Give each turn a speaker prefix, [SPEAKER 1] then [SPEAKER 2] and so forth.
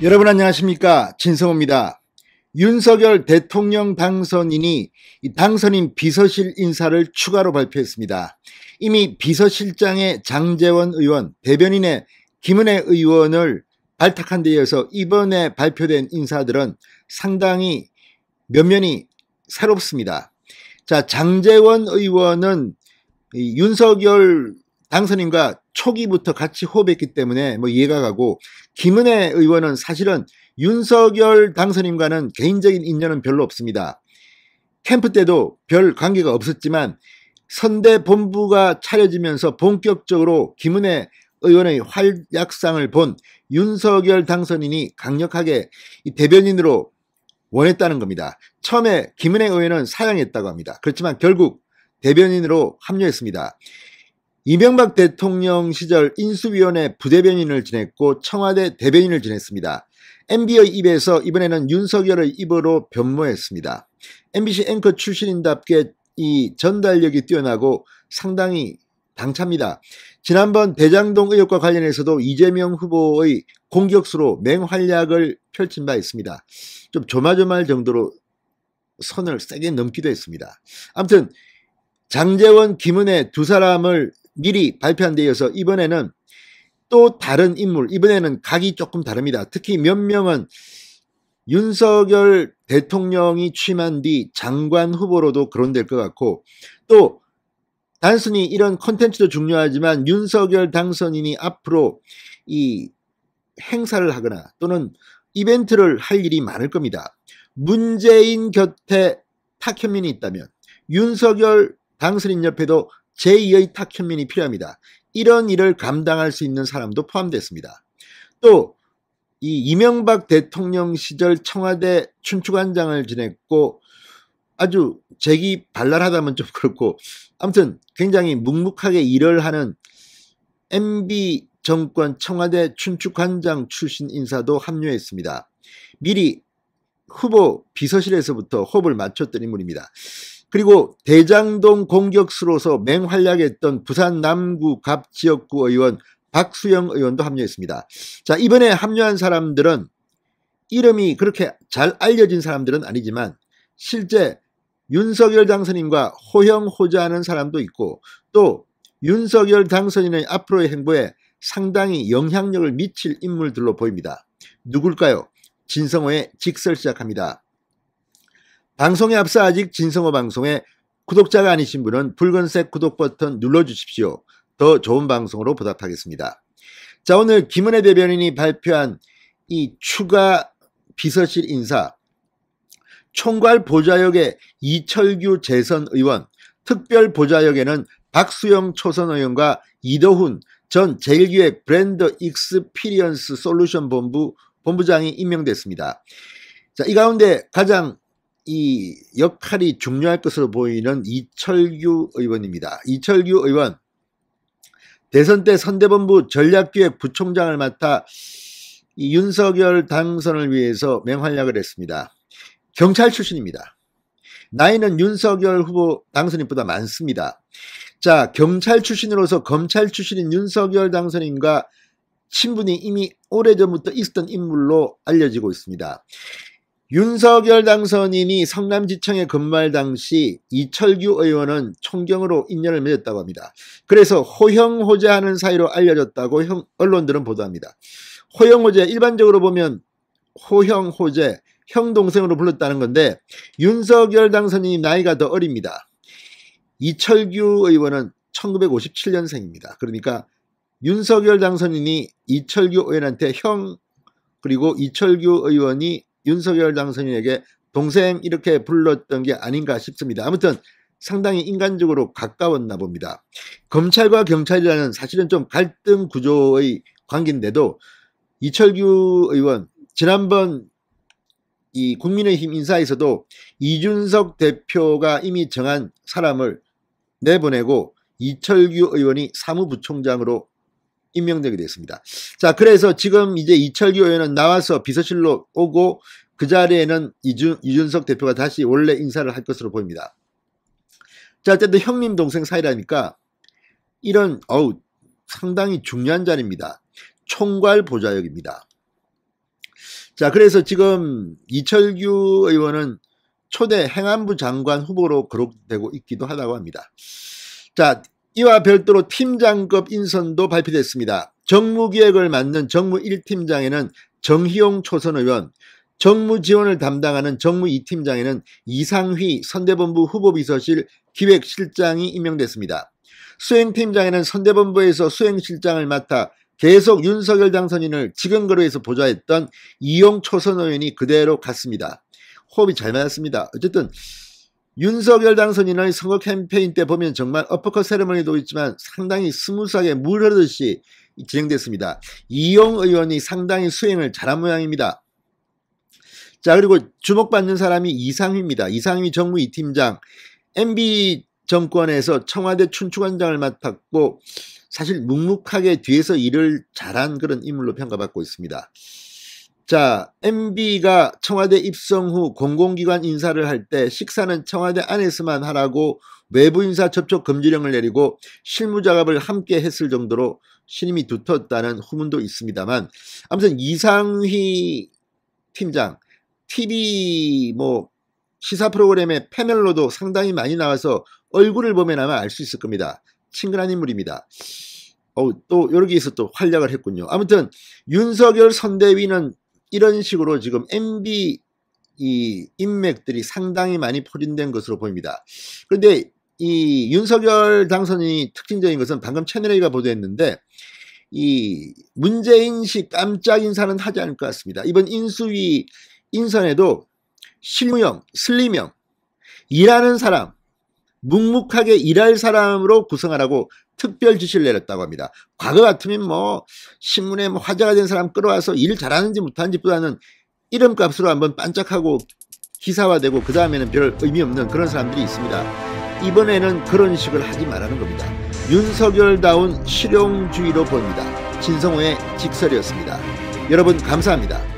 [SPEAKER 1] 여러분 안녕하십니까, 진성호입니다. 윤석열 대통령 당선인이 당선인 비서실 인사를 추가로 발표했습니다. 이미 비서실장의 장제원 의원, 대변인의 김은혜 의원을 발탁한 데 이어서 이번에 발표된 인사들은 상당히 면면이 새롭습니다. 자, 장제원 의원은 윤석열 당선인과 초기부터 같이 호흡했기 때문에 이해가 가고, 김은혜 의원은 사실은 윤석열 당선인과는 개인적인 인연은 별로 없습니다. 캠프 때도 별 관계가 없었지만 선대 본부가 차려지면서 본격적으로 김은혜 의원의 활약상을 본 윤석열 당선인이 강력하게 대변인으로 원했다는 겁니다. 처음에 김은혜 의원은 사양했다고 합니다. 그렇지만 결국 대변인으로 합류했습니다. 이명박 대통령 시절 인수위원회 부대변인을 지냈고 청와대 대변인을 지냈습니다. MB의 입에서 이번에는 윤석열의 입으로 변모했습니다. MBC 앵커 출신인답게 이 전달력이 뛰어나고 상당히 당차입니다. 지난번 대장동 의혹과 관련해서도 이재명 후보의 공격수로 맹활약을 펼친 바 있습니다. 좀 조마조마할 정도로 선을 세게 넘기도 했습니다. 아무튼 장제원, 김은혜 두 사람을 미리 발표한 데 이어서 이번에는 또 다른 인물, 이번에는 각이 조금 다릅니다. 특히 몇 명은 윤석열 대통령이 취임한 뒤 장관 후보로도 거론될 것 같고, 또 단순히 이런 콘텐츠도 중요하지만 윤석열 당선인이 앞으로 이 행사를 하거나 또는 이벤트를 할 일이 많을 겁니다. 문재인 곁에 탁현민이 있다면 윤석열 당선인 옆에도 제2의 탁현민이 필요합니다. 이런 일을 감당할 수 있는 사람도 포함됐습니다. 또 이 이명박 대통령 시절 청와대 춘추관장을 지냈고 아주 재기 발랄하다면 좀 그렇고, 아무튼 굉장히 묵묵하게 일을 하는 MB 정권 청와대 춘추관장 출신 인사도 합류했습니다. 미리 후보 비서실에서부터 호흡을 맞췄던 인물입니다. 그리고 대장동 공격수로서 맹활약했던 부산 남구 갑 지역구 의원 박수영 의원도 합류했습니다. 자, 이번에 합류한 사람들은 이름이 그렇게 잘 알려진 사람들은 아니지만 실제 윤석열 당선인과 호형호재하는 사람도 있고, 또 윤석열 당선인의 앞으로의 행보에 상당히 영향력을 미칠 인물들로 보입니다. 누굴까요? 진성호의 직설 시작합니다. 방송에 앞서 아직 진성호 방송에 구독자가 아니신 분은 붉은색 구독 버튼 눌러주십시오. 더 좋은 방송으로 보답하겠습니다. 자, 오늘 김은혜 대변인이 발표한 이 추가 비서실 인사, 총괄 보좌역에 이철규 재선 의원, 특별 보좌역에는 박수영 초선 의원과 이도훈 전 제1기획 브랜드 익스피리언스 솔루션 본부장이 임명됐습니다. 자, 이 가운데 가장 이 역할이 중요할 것으로 보이는 이철규 의원입니다. 이철규 의원, 대선 때 선대본부 전략기획 부총장을 맡아 이 윤석열 당선을 위해서 맹활약을 했습니다. 경찰 출신입니다. 나이는 윤석열 후보 당선인보다 많습니다. 자, 경찰 출신으로서 검찰 출신인 윤석열 당선인과 친분이 이미 오래전부터 있었던 인물로 알려지고 있습니다. 윤석열 당선인이 성남지청에 근무할 당시 이철규 의원은 총경으로 인연을 맺었다고 합니다. 그래서 호형호재하는 사이로 알려졌다고 언론들은 보도합니다. 호형호재, 일반적으로 보면 호형호재, 형 동생으로 불렀다는 건데 윤석열 당선인이 나이가 더 어립니다. 이철규 의원은 1957년생입니다. 그러니까 윤석열 당선인이 이철규 의원한테 형, 그리고 이철규 의원이 윤석열 당선인에게 동생 이렇게 불렀던 게 아닌가 싶습니다. 아무튼 상당히 인간적으로 가까웠나 봅니다. 검찰과 경찰이라는 사실은 좀 갈등 구조의 관계인데도 이철규 의원, 지난번 이 국민의힘 인사에서도 이준석 대표가 이미 정한 사람을 내보내고 이철규 의원이 사무부총장으로 임명되게 됐습니다. 자, 그래서 지금 이제 이철규 의원은 나와서 비서실로 오고 그 자리에는 이준석 대표가 다시 원래 인사를 할 것으로 보입니다. 자, 어쨌든 형님 동생 사이라니까 이런 상당히 중요한 자리입니다. 총괄 보좌역입니다. 자, 그래서 지금 이철규 의원은 초대 행안부 장관 후보로 거론되고 있기도 하다고 합니다. 자, 이와 별도로 팀장급 인선도 발표됐습니다. 정무기획을 맡는 정무 1팀장에는 정희용 초선 의원, 정무 지원을 담당하는 정무 2팀장에는 이상휘 선대본부 후보비서실 기획실장이 임명됐습니다. 수행팀장에는 선대본부에서 수행실장을 맡아 계속 윤석열 당선인을 지근거리에서 보좌했던 이용 초선 의원이 그대로 갔습니다. 호흡이 잘 맞았습니다. 어쨌든 윤석열 당선인의 선거 캠페인 때 보면 정말 어퍼컷 세레머니도 있지만 상당히 스무스하게 물 흐르듯이 진행됐습니다. 이용 의원이 상당히 수행을 잘한 모양입니다. 자, 그리고 주목받는 사람이 이상휘입니다. 이상휘 정무 2팀장, MB 정권에서 청와대 춘추관장을 맡았고 사실 묵묵하게 뒤에서 일을 잘한 그런 인물로 평가받고 있습니다. 자, MB가 청와대 입성 후 공공기관 인사를 할 때 식사는 청와대 안에서만 하라고 외부 인사 접촉 금지령을 내리고 실무작업을 함께 했을 정도로 신임이 두텁다는 후문도 있습니다만, 아무튼 이상휘 팀장 TV 시사 프로그램의 패널로도 상당히 많이 나와서 얼굴을 보면 아마 알 수 있을 겁니다. 친근한 인물입니다. 또 여기에서 또 활약을 했군요. 아무튼 윤석열 선대위는 이런 식으로 지금 MB 이 인맥들이 상당히 많이 포진된 것으로 보입니다. 그런데 이 윤석열 당선인이 특징적인 것은 방금 채널A가 보도했는데 이 문재인식 깜짝 인사는 하지 않을 것 같습니다. 이번 인수위 인선에도 실무형, 슬림형, 일하는 사람, 묵묵하게 일할 사람으로 구성하라고 특별 지시를 내렸다고 합니다. 과거 같으면 신문에 화제가 된 사람 끌어와서 일 잘하는지 못하는지 보다는 이름값으로 한번 반짝하고 기사화되고 그 다음에는 별 의미 없는 그런 사람들이 있습니다. 이번에는 그런 식을 하지 말라는 겁니다. 윤석열다운 실용주의로 보입니다. 진성호의 직설이었습니다. 여러분 감사합니다.